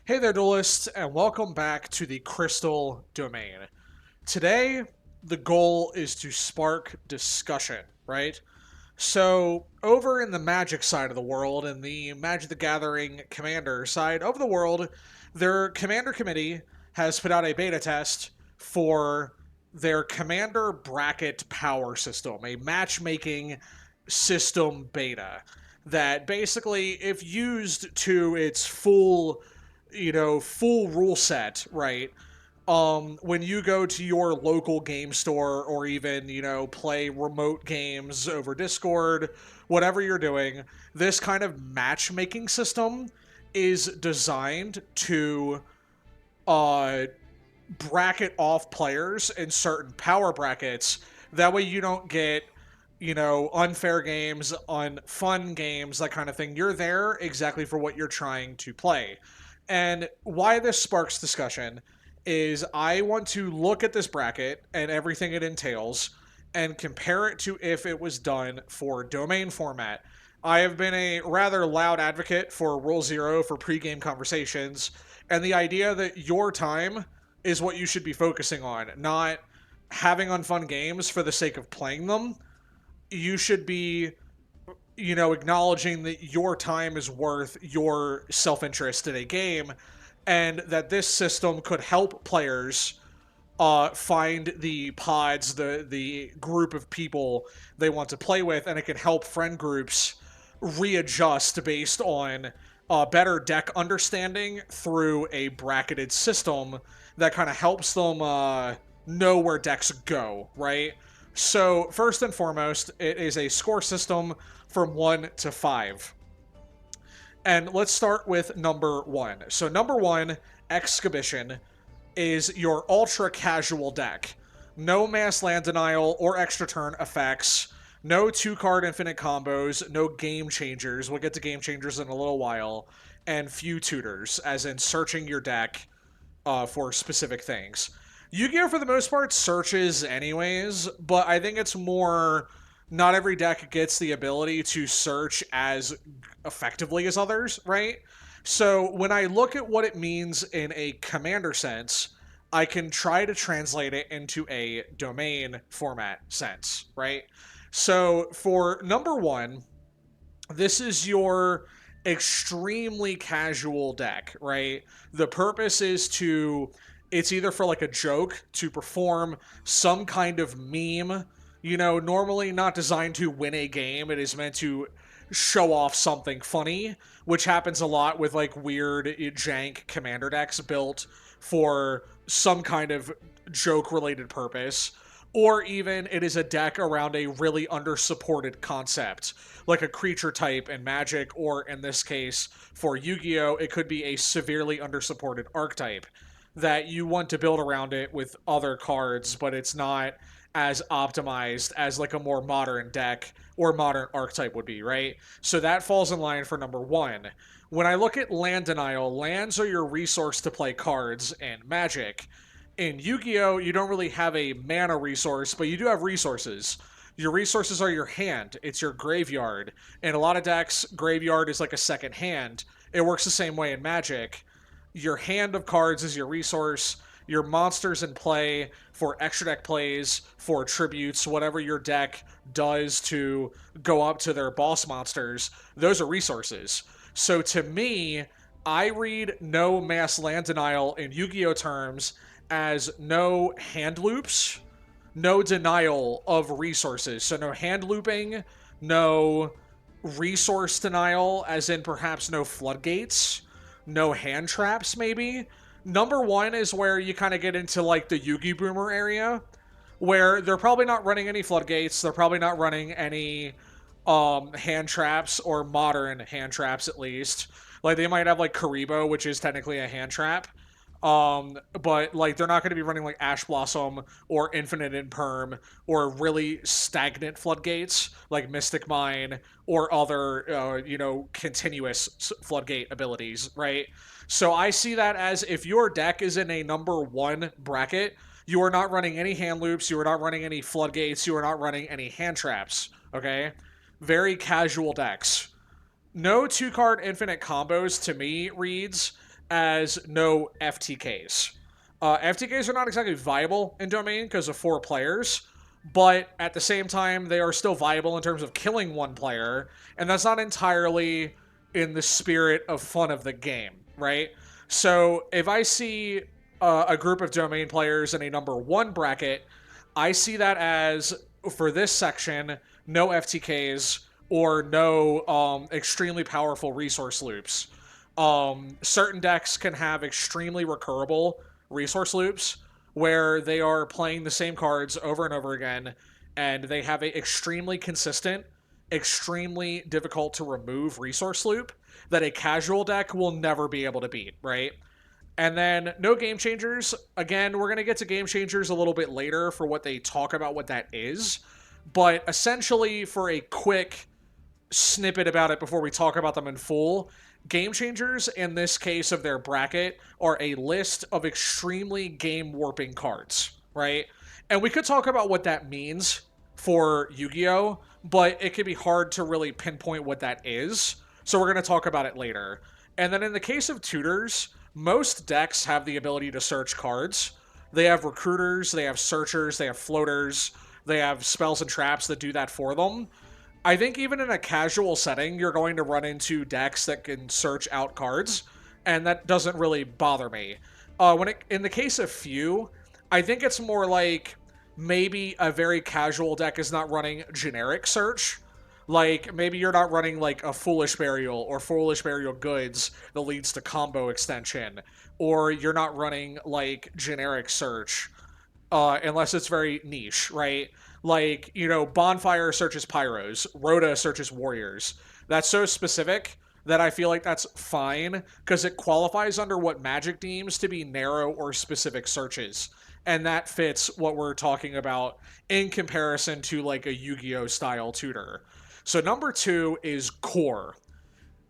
Hey there, duelists, and welcome back to the Crystal Domain. Today, the goal is to spark discussion, right? So, over in the Magic side of the world, and the Magic the Gathering Commander side of the world, their Commander Committee has put out a beta test for their Commander Bracket Power System, a matchmaking system beta that basically, if used to its full rule set, right? When you go to your local game store or even, play remote games over Discord, whatever you're doing, this kind of matchmaking system is designed to uh, bracket off players in certain power brackets. That way you don't get, unfair games, unfun games, that kind of thing. You're there exactly for what you're trying to play. And why this sparks discussion is I want to look at this bracket and everything it entails and compare it to if it was done for domain format. I have been a rather loud advocate for Rule Zero for pregame conversations, and the idea that your time is what you should be focusing on, not having unfun games for the sake of playing them. You should be, acknowledging that your time is worth your self interest in a game, and that this system could help players find the pods, the group of people they want to play with, and it can help friend groups readjust based on better deck understanding through a bracketed system that kind of helps them know where decks go, right? So, first and foremost, it is a score system from 1 to 5. And let's start with number 1. So, number 1, Exhibition, is your ultra casual deck. No mass land denial or extra turn effects, no 2-card infinite combos, no game changers. We'll get to game changers in a little while, and few tutors, as in searching your deck for specific things. Yu-Gi-Oh! For the most part searches anyways, but I think it's more not every deck gets the ability to search as effectively as others, right? So when I look at what it means in a commander sense, I can try to translate it into a domain format sense, right? So for number 1, this is your extremely casual deck, right? The purpose is it's either for like a joke to perform some kind of meme, normally not designed to win a game. It is meant to show off something funny, which happens a lot with like weird jank commander decks built for some kind of joke related purpose. Or even it is a deck around a really undersupported concept, like a creature type in Magic, or in this case, for Yu-Gi-Oh!, it could be a severely undersupported archetype that you want to build around it with other cards, but it's not as optimized as like a more modern deck or modern archetype would be, right? So that falls in line for number 1. When I look at land denial, lands are your resource to play cards in Magic. In Yu-Gi-Oh!, you don't really have a mana resource, but you do have resources. Your resources are your hand. It's your graveyard. In a lot of decks, graveyard is like a second hand. It works the same way in Magic. Your hand of cards is your resource. Your monsters in play for extra deck plays, for tributes, whatever your deck does to go up to their boss monsters, those are resources. So to me, I read no mass land denial in Yu-Gi-Oh! Terms as no hand loops, no denial of resources. So no hand looping, no resource denial, as in perhaps no floodgates, no hand traps, maybe. Number 1 is where you kind of get into like the Yugi Boomer area, where they're probably not running any floodgates, they're probably not running any hand traps, or modern hand traps at least. Like they might have like Karibo, which is technically a hand trap. But like they're not going to be running like Ash Blossom or Infinite Imperm or really stagnant floodgates like Mystic Mine or other continuous floodgate abilities, right? So I see that as if your deck is in a number 1 bracket, you are not running any hand loops, you are not running any floodgates, you are not running any hand traps, okay? Very casual decks. No 2-card infinite combos to me reads as no FTKs. FTKs are not exactly viable in Domain because of 4 players, but at the same time, they are still viable in terms of killing 1 player, and that's not entirely in the spirit of fun of the game, right? So if I see a group of Domain players in a number 1 bracket, I see that as, for this section, no FTKs or no extremely powerful resource loops. Certain decks can have extremely recurable resource loops where they are playing the same cards over and over again, and they have a extremely consistent, extremely difficult to remove resource loop that a casual deck will never be able to beat, right? And then no game changers. Again, we're going to get to game changers a little bit later for what they talk about what that is. But essentially, for a quick snippet about it before we talk about them in full, game changers in this case of their bracket are a list of extremely game warping cards, right? And we could talk about what that means for Yu-Gi-Oh, but it can be hard to really pinpoint what that is. So we're going to talk about it later. And then in the case of tutors, most decks have the ability to search cards. They have recruiters, they have searchers, they have floaters, they have spells and traps that do that for them. I think even in a casual setting, you're going to run into decks that can search out cards, and that doesn't really bother me. In the case of few, I think it's more like maybe a very casual deck is not running generic search. Like, maybe you're not running like a Foolish Burial or Foolish Burial Goods that leads to combo extension, or you're not running like generic search unless it's very niche, right? Like, Bonfire searches Pyros, Rhoda searches Warriors. That's so specific that I feel like that's fine because it qualifies under what Magic deems to be narrow or specific searches. And that fits what we're talking about in comparison to like a Yu-Gi-Oh style tutor. So number 2 is Core.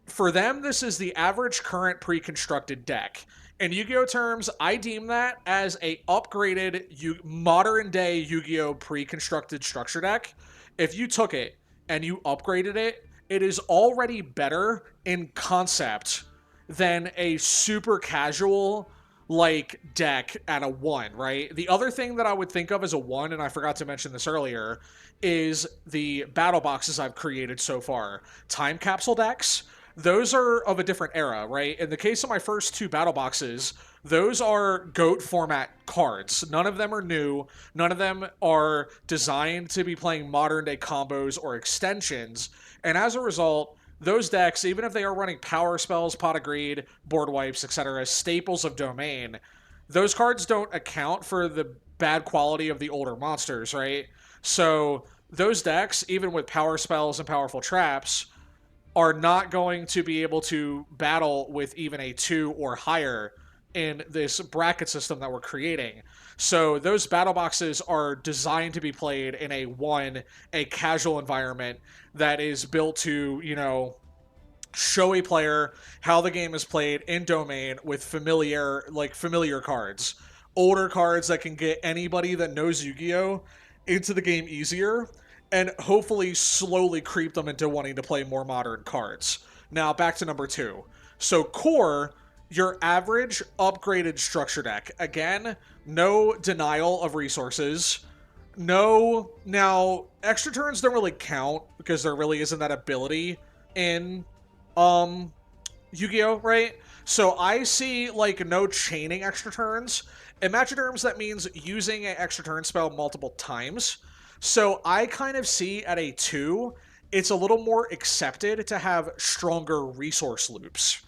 For them, this is the average current pre-constructed deck. In Yu-Gi-Oh terms, I deem that as a upgraded modern day Yu-Gi-Oh pre-constructed structure deck. If you took it and you upgraded it, it is already better in concept than a super casual like deck at a 1, right? The other thing that I would think of as a 1, and I forgot to mention this earlier, is the battle boxes I've created so far. Time capsule decks, those are of a different era, right? In the case of my first 2 battle boxes, those are GOAT format cards. None of them are new. None of them are designed to be playing modern day combos or extensions. And as a result, those decks, even if they are running power spells, pot of greed, board wipes, etc., staples of domain, those cards don't account for the bad quality of the older monsters, right? So those decks, even with power spells and powerful traps, are not going to be able to battle with even a 2 or higher in this bracket system that we're creating. So those battle boxes are designed to be played in a casual environment that is built to, show a player how the game is played in domain with familiar cards. Older cards that can get anybody that knows Yu-Gi-Oh! Into the game easier, and hopefully slowly creep them into wanting to play more modern cards. Now, back to number 2. So, Core, your average upgraded structure deck. Again, no denial of resources. No, now, extra turns don't really count because there really isn't that ability in Yu-Gi-Oh, right? So I see like no chaining extra turns. In Machiderms, that means using an extra turn spell multiple times. So I kind of see at a 2, it's a little more accepted to have stronger resource loops.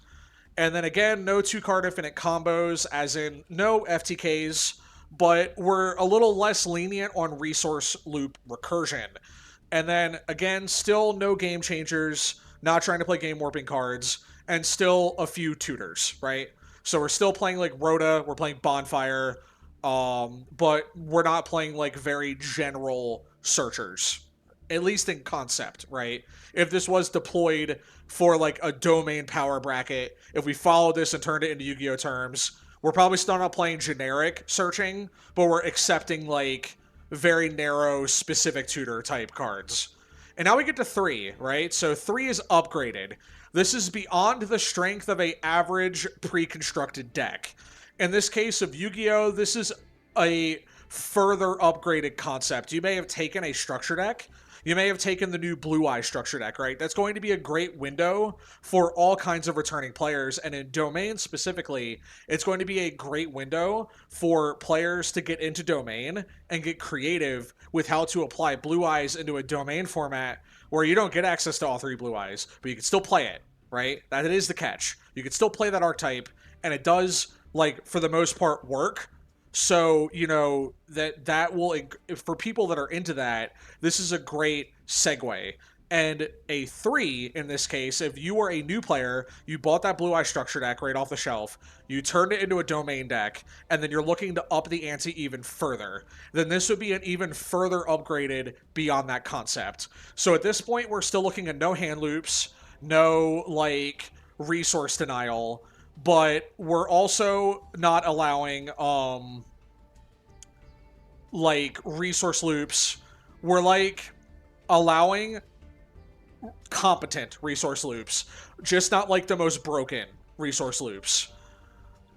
And then again, no 2-card infinite combos, as in no FTKs, but we're a little less lenient on resource loop recursion. And then again, still no game changers, not trying to play game warping cards, and still a few tutors, right? So we're still playing like Rhoda, we're playing Bonfire, but we're not playing like very general searchers, at least in concept, right? If this was deployed for like a domain power bracket, if we followed this and turned it into Yu-Gi-Oh terms, we're probably still not playing generic searching, but we're accepting like very narrow, specific tutor type cards. And now we get to 3, right? So 3 is upgraded. This is beyond the strength of a average pre-constructed deck. In this case of Yu-Gi-Oh, this is a further upgraded concept. You may have taken a structure deck. You may have taken the new Blue Eye structure deck, right? That's going to be a great window for all kinds of returning players. And in Domain specifically, it's going to be a great window for players to get into Domain and get creative with how to apply Blue Eyes into a Domain format where you don't get access to all three Blue Eyes, but you can still play it, right? That is the catch. You can still play that archetype, and it does, like, for the most part, work. So, you know, that will, for people that are into that, this is a great segue. And a 3, in this case, if you were a new player, you bought that Blue Eye structure deck right off the shelf, you turned it into a Domain deck, and then you're looking to up the ante even further, then this would be an even further upgraded beyond that concept. So at this point, we're still looking at no hand loops, no, like, resource denial, but we're also not allowing, like, resource loops. We're, like, allowing competent resource loops, just not, like, the most broken resource loops.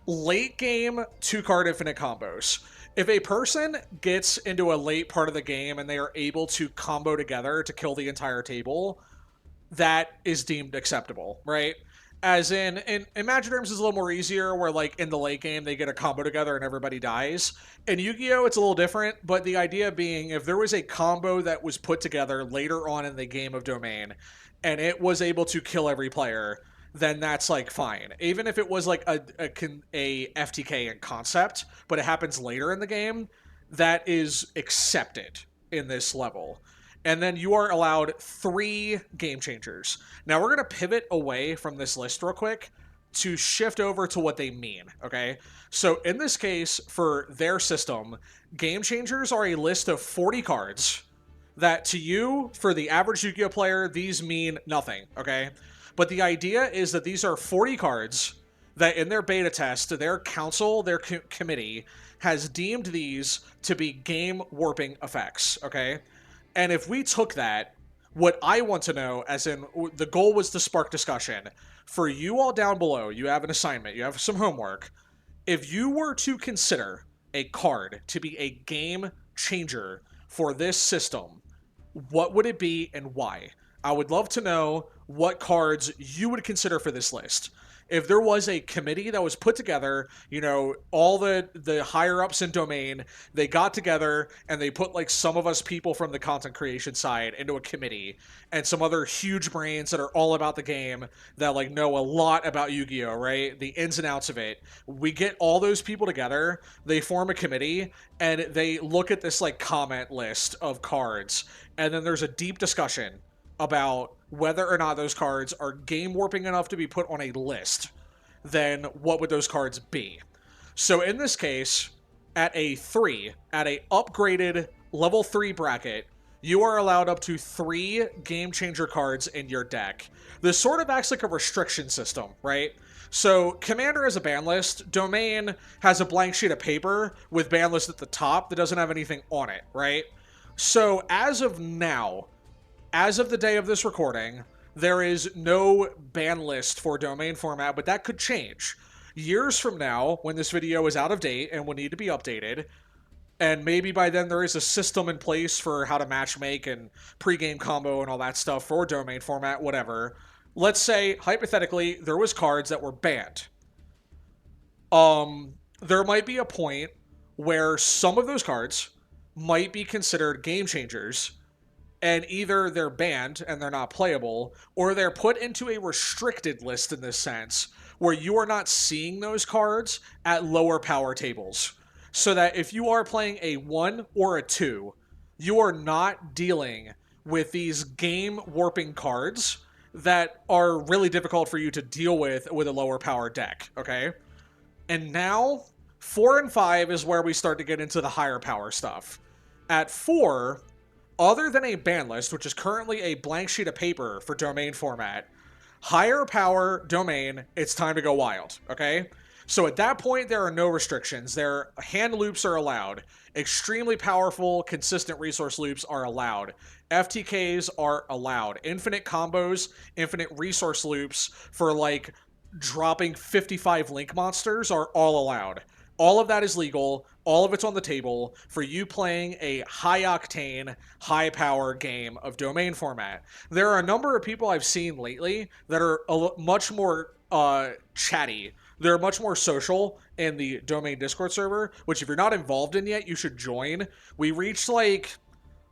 Late game 2-card infinite combos. If a person gets into a late part of the game and they are able to combo together to kill the entire table, that is deemed acceptable, right? As in Imagine is a little more easier, where, like, in the late game, they get a combo together and everybody dies. In Yu-Gi-Oh, it's a little different, but the idea being, if there was a combo that was put together later on in the game of Domain, and it was able to kill every player, then that's, like, fine. Even if it was, like, a FTK in concept, but it happens later in the game, that is accepted in this level. And then you are allowed 3 game changers. Now we're going to pivot away from this list real quick to shift over to what they mean, okay? So in this case, for their system, game changers are a list of 40 cards that, to you, for the average Yu-Gi-Oh player, these mean nothing, okay? But the idea is that these are 40 cards that, in their beta test, their council, their committee, has deemed these to be game warping effects, okay? And if we took that, what I want to know, as in the goal was to spark discussion, for you all down below, you have an assignment, you have some homework. If you were to consider a card to be a game changer for this system, what would it be and why? I would love to know what cards you would consider for this list. If there was a committee that was put together, you know, all the higher ups in Domain, they got together and they put, like, some of us people from the content creation side into a committee, and some other huge brains that are all about the game that, like, know a lot about Yu-Gi-Oh, right? The ins and outs of it. We get all those people together, they form a committee, and they look at this, like, comment list of cards, and then there's a deep discussion about whether or not those cards are game warping enough to be put on a list. Then what would those cards be? So in this case, at a 3, at a upgraded level 3 bracket, you are allowed up to 3 game changer cards in your deck. This sort of acts like a restriction system, right? So Commander has a ban list, Domain has a blank sheet of paper with ban list at the top that doesn't have anything on it, right? So as of now, as of the day of this recording, there is no ban list for Domain format, but that could change. Years from now, when this video is out of date and will need to be updated, and maybe by then there is a system in place for how to matchmake and pregame combo and all that stuff for Domain format, whatever. Let's say, hypothetically, there was cards that were banned. There might be a point where some of those cards might be considered game changers, and either they're banned and they're not playable, or they're put into a restricted list in this sense, where you are not seeing those cards at lower power tables. So that if you are playing a 1 or a 2, you are not dealing with these game warping cards that are really difficult for you to deal with a lower power deck, okay? And now, 4 and 5 is where we start to get into the higher power stuff. At 4, other than a ban list, which is currently a blank sheet of paper for Domain format, higher power Domain, it's time to go wild, okay? So at that point, there are no restrictions. Their hand loops are allowed. Extremely powerful, consistent resource loops are allowed. FTKs are allowed. Infinite combos, infinite resource loops for like dropping 55 link monsters are all allowed. All of that is legal. All of it's on the table for you playing a high octane, high power game of domain format. There are a number of people I've seen lately that are much more chatty. They're much more social in the domain Discord server, which if you're not involved in yet, you should join. We reached like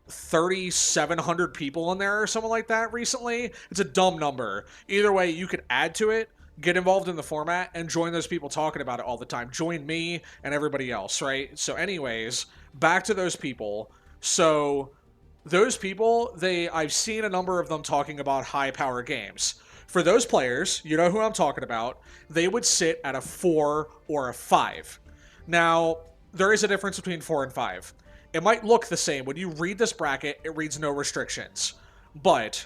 3,700 people in there or something like that recently. It's a dumb number. Either way, you could add to it, get involved in the format, and join those people talking about it all the time. Join me and everybody else, right? So anyways, back to those people. So those people, I've seen a number of them talking about high power games. For those players, you know who I'm talking about, they would sit at a 4 or a 5. Now, there is a difference between 4 and 5. It might look the same. When you read this bracket, it reads no restrictions. But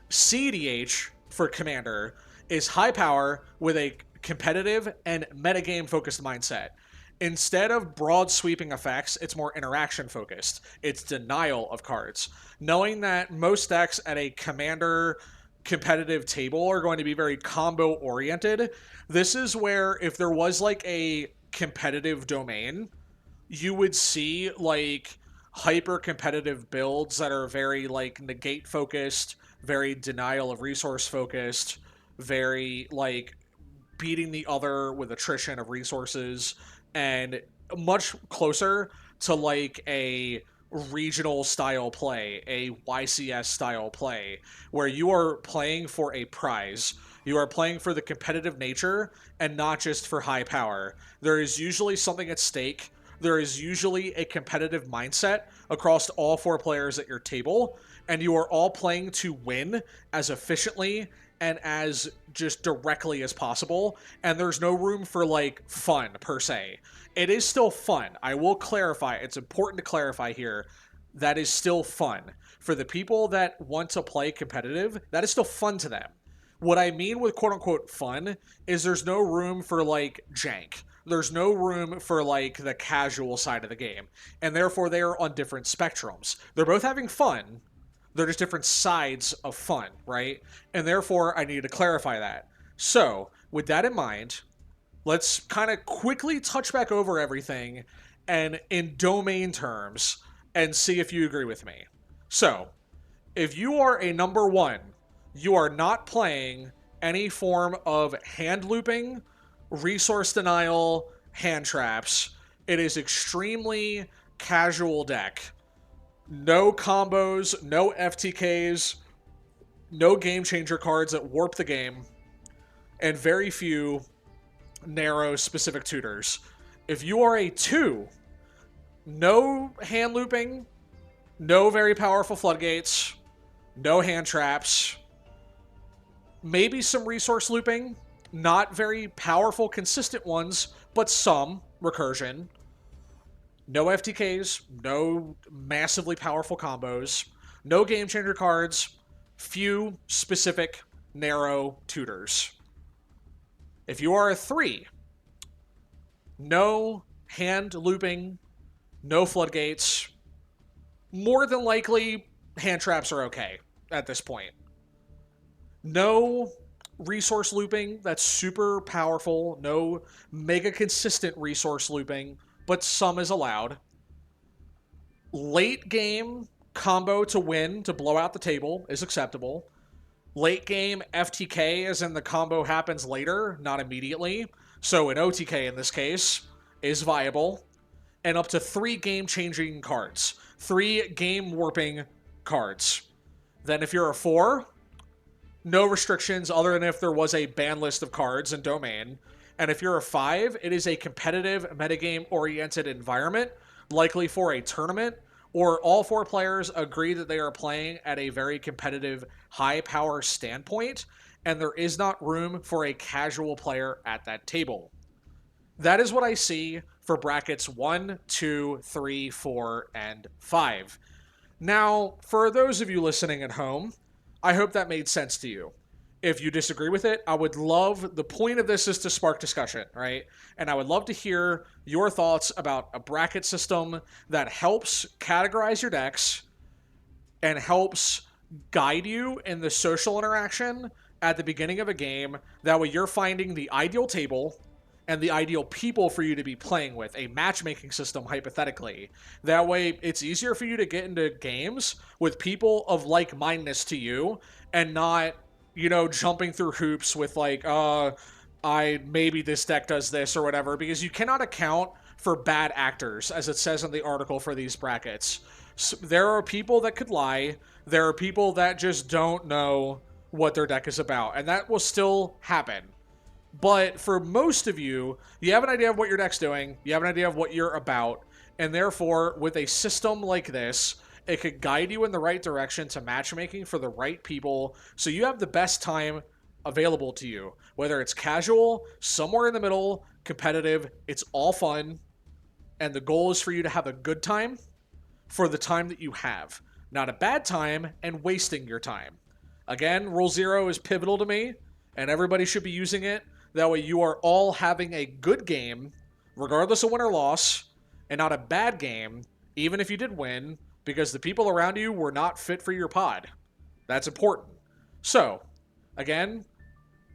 CDH for Commander is high power with a competitive and metagame focused mindset. Instead of broad sweeping effects, it's more interaction focused. It's denial of cards. Knowing that most decks at a Commander competitive table are going to be very combo oriented, this is where if there was like a competitive domain, you would see like hyper competitive builds that are very like negate focused, very denial of resource focused, very like beating the other with attrition of resources, and much closer to like a regional style play, a YCS style play, where you are playing for a prize. You are playing for the competitive nature and not just for high power. There is usually something at stake. There is usually a competitive mindset across all 4 players at your table, and you are all playing to win as efficiently and as just directly as possible, and there's no room for like fun per se. It is still fun. I will clarify. It's important to clarify here. That is still fun. For the people that want to play competitive, that is still fun to them. What I mean with quote unquote fun is there's no room for like jank. There's no room for like the casual side of the game. And therefore they are on different spectrums. They're both having fun. They're just different sides of fun, right? And therefore I need to clarify that. So, with that in mind, let's kind of quickly touch back over everything and in domain terms and see if you agree with me. So, if you are a number 1, you are not playing any form of hand looping, resource denial, hand traps. It is extremely casual deck. No combos, no FTKs, no game changer cards that warp the game, and very few narrow specific tutors. If you are a 2, no hand looping, no very powerful floodgates, no hand traps, maybe some resource looping, not very powerful consistent ones, but some recursion. No FTKs, no massively powerful combos, no game changer cards, few specific narrow tutors. If you are a 3, no hand looping, no floodgates, more than likely hand traps are okay at this point. No resource looping that's super powerful, no mega consistent resource looping, but some is allowed. Late game combo to win, to blow out the table, is acceptable. Late game FTK, as in the combo happens later, not immediately. So an OTK in this case is viable. And up to 3 game-changing cards. 3 game-warping cards. Then if you're a 4, no restrictions other than if there was a ban list of cards in Domain. And if you're a 5, it is a competitive, metagame-oriented environment, likely for a tournament, or all 4 players agree that they are playing at a very competitive, high-power standpoint, and there is not room for a casual player at that table. That is what I see for brackets 1, 2, 3, 4, and 5. Now, for those of you listening at home, I hope that made sense to you. If you disagree with it, I would love, the point of this is to spark discussion, right? And I would love to hear your thoughts about a bracket system that helps categorize your decks and helps guide you in the social interaction at the beginning of a game. That way you're finding the ideal table and the ideal people for you to be playing with, a matchmaking system, hypothetically. That way it's easier for you to get into games with people of like-mindedness to you and not, jumping through hoops with like, maybe this deck does this or whatever, because you cannot account for bad actors, as it says in the article for these brackets. So there are people that could lie. There are people that just don't know what their deck is about, and that will still happen. But for most of you, you have an idea of what your deck's doing, you have an idea of what you're about, and therefore, with a system like this, it could guide you in the right direction to matchmaking for the right people, so you have the best time available to you. Whether it's casual, somewhere in the middle, competitive, it's all fun, and the goal is for you to have a good time for the time that you have, not a bad time and wasting your time. Again, Rule Zero is pivotal to me, and everybody should be using it. That way you are all having a good game, regardless of win or loss, and not a bad game, even if you did win, because the people around you were not fit for your pod. That's important. So, again,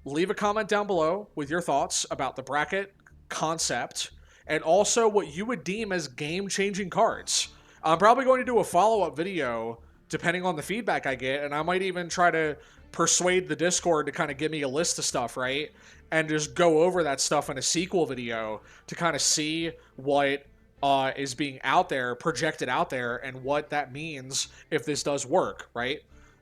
leave a comment down below with your thoughts about the bracket concept and also what you would deem as game-changing cards. I'm probably going to do a follow-up video depending on the feedback I get, and I might even try to persuade the Discord to kind of give me a list of stuff, right? And just go over that stuff in a sequel video to kind of see what is being out there, projected out there, and what that means if this does work, right?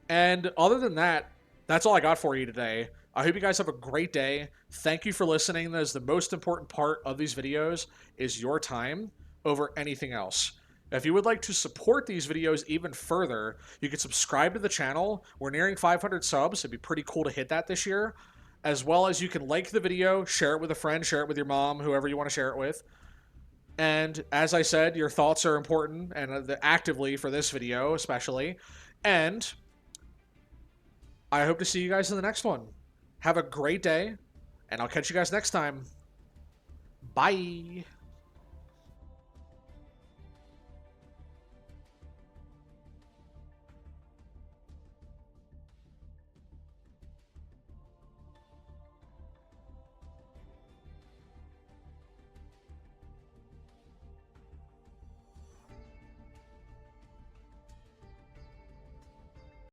And other than that, that's all I got for you today. I hope you guys have a great day. Thank you for listening. That is the most important part of these videos, is your time over anything else. If you would like to support these videos even further, you can subscribe to the channel. We're nearing 500 subs. It'd be pretty cool to hit that this year. As well as you can like the video, share it with a friend, share it with your mom, whoever you want to share it with. And as I said, your thoughts are important, and actively for this video especially. And I hope to see you guys in the next one. Have a great day, and I'll catch you guys next time. Bye.